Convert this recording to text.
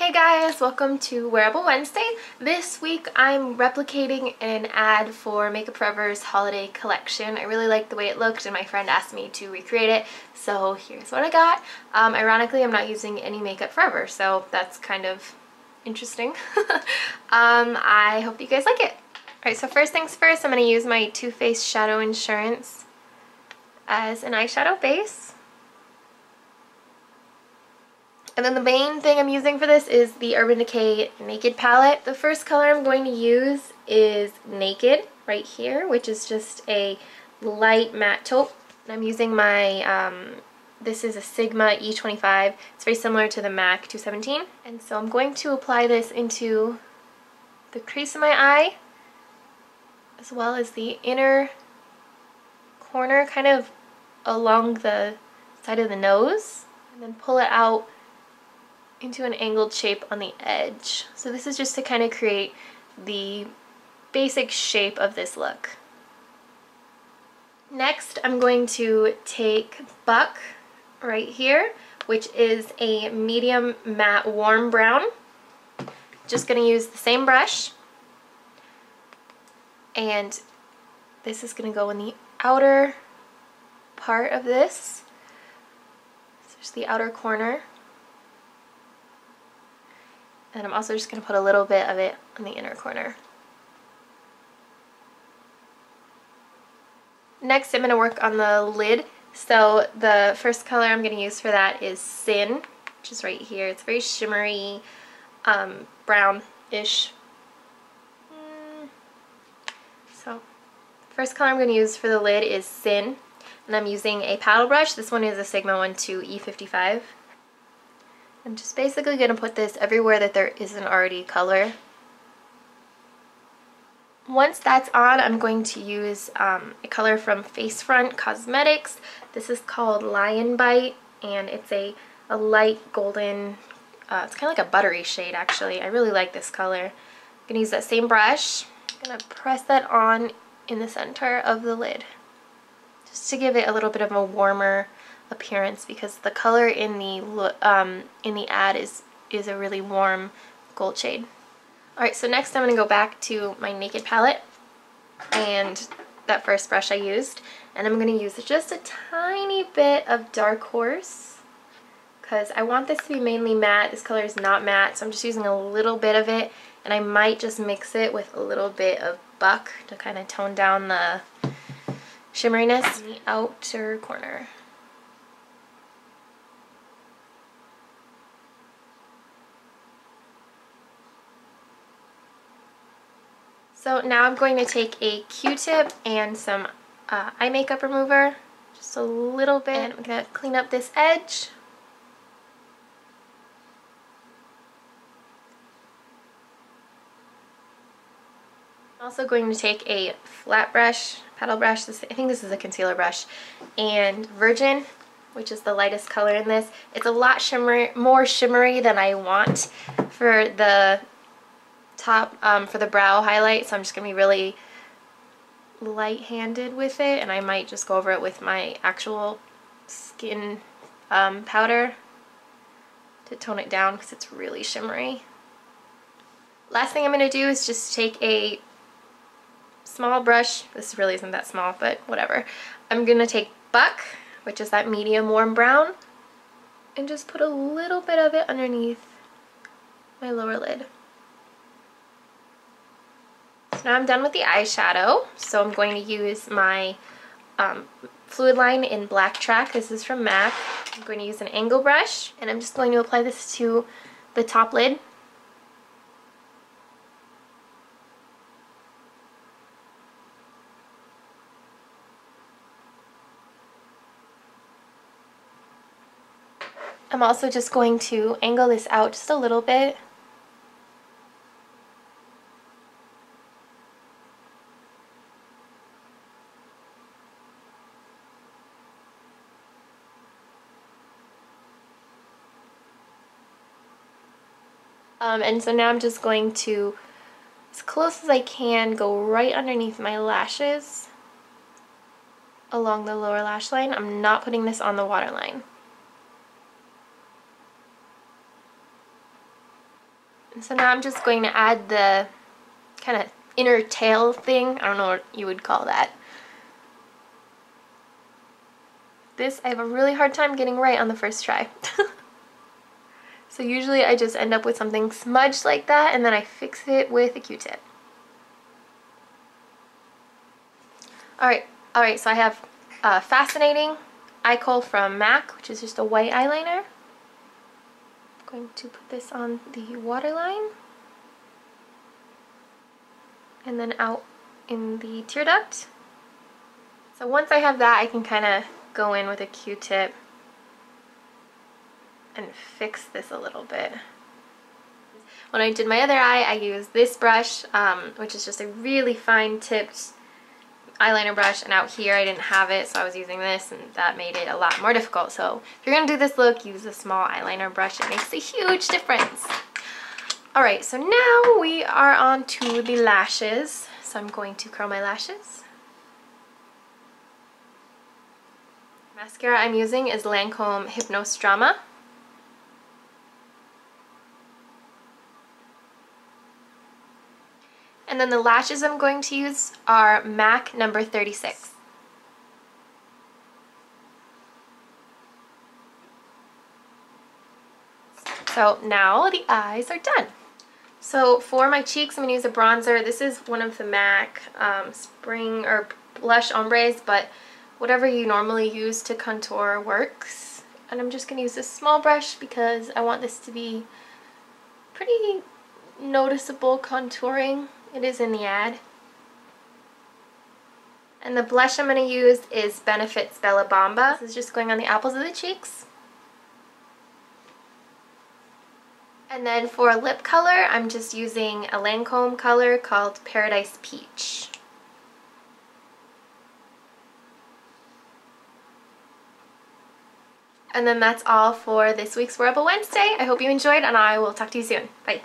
Hey guys, welcome to Wearable Wednesday. This week I'm replicating an ad for Makeup Forever's holiday collection. I really liked the way it looked and my friend asked me to recreate it, so here's what I got. Ironically, I'm not using any Makeup Forever, so that's kind of interesting. I hope you guys like it. Alright, so first things first, I'm going to use my Too Faced Shadow Insurance as an eyeshadow base. And then the main thing I'm using for this is the Urban Decay Naked palette. The first color I'm going to use is Naked right here, which is just a light matte taupe. And I'm using my, this is a Sigma E25. It's very similar to the MAC 217. And so I'm going to apply this into the crease of my eye, as well as the inner corner, kind of along the side of the nose, and then pull it out into an angled shape on the edge. So this is just to kind of create the basic shape of this look. Next, I'm going to take Buck right here, which is a medium matte warm brown. Just going to use the same brush, and this is going to go in the outer part of this. So just the outer corner. And I'm also just going to put a little bit of it on the inner corner. Next, I'm going to work on the lid. So the first color I'm going to use for that is Sin, which is right here. It's very shimmery, brown-ish. So first color I'm going to use for the lid is Sin. And I'm using a paddle brush. This one is a Sigma 12 E55. I'm just basically going to put this everywhere that there isn't already color. Once that's on, I'm going to use a color from Face Front Cosmetics. This is called Lion Bite, and it's a light golden, it's kind of like a buttery shade actually. I really like this color. I'm going to use that same brush. I'm going to press that on in the center of the lid, just to give it a little bit of a warmer appearance, because the color in the ad is a really warm gold shade. Alright, so next I'm going to go back to my Naked palette and that first brush I used, and I'm going to use just a tiny bit of Dark Horse because I want this to be mainly matte. This color is not matte, so I'm just using a little bit of it, and I might just mix it with a little bit of Buck to kind of tone down the shimmeriness in the outer corner. So now I'm going to take a Q-tip and some eye makeup remover, just a little bit, and I'm going to clean up this edge. I'm also going to take a flat brush, paddle brush, I think this is a concealer brush, and Virgin, which is the lightest color in this. It's a lot more shimmery than I want for the top, for the brow highlight, so I'm just going to be really light-handed with it, and I might just go over it with my actual skin powder to tone it down because it's really shimmery. Last thing I'm going to do is just take a small brush. This really isn't that small, but whatever. I'm going to take Buck, which is that medium warm brown, and just put a little bit of it underneath my lower lid. Now I'm done with the eyeshadow, so I'm going to use my fluid line in Black Track. This is from MAC. I'm going to use an angle brush, and I'm just going to apply this to the top lid. I'm also just going to angle this out just a little bit. And so now I'm just going to, as close as I can, go right underneath my lashes along the lower lash line. I'm not putting this on the waterline. And so now I'm just going to add the kind of inner tail thing. I don't know what you would call that. This I have a really hard time getting right on the first try. So usually I just end up with something smudged like that and then I fix it with a Q-tip. Alright, so I have Fascinating eye kohl from MAC, which is just a white eyeliner. I'm going to put this on the waterline and then out in the tear duct. So once I have that, I can kind of go in with a Q-tip and fix this a little bit. When I did my other eye, I used this brush, which is just a really fine tipped eyeliner brush, and out here I didn't have it, so I was using this, and that made it a lot more difficult. So if you're going to do this look, use a small eyeliner brush. It makes a huge difference. Alright, so now we are on to the lashes. So I'm going to curl my lashes. Mascara I'm using is Lancome Hypnose Drama. And then the lashes I'm going to use are MAC number 36. So now the eyes are done. So for my cheeks, I'm going to use a bronzer. This is one of the MAC Spring or Blush Ombres, but whatever you normally use to contour works. And I'm just going to use this small brush because I want this to be pretty noticeable contouring. It is in the ad. And the blush I'm going to use is Benefit's Bella Bamba. This is just going on the apples of the cheeks. And then for lip color, I'm just using a Lancome color called Paradise Peach. And then that's all for this week's Wearable Wednesday. I hope you enjoyed, and I will talk to you soon. Bye.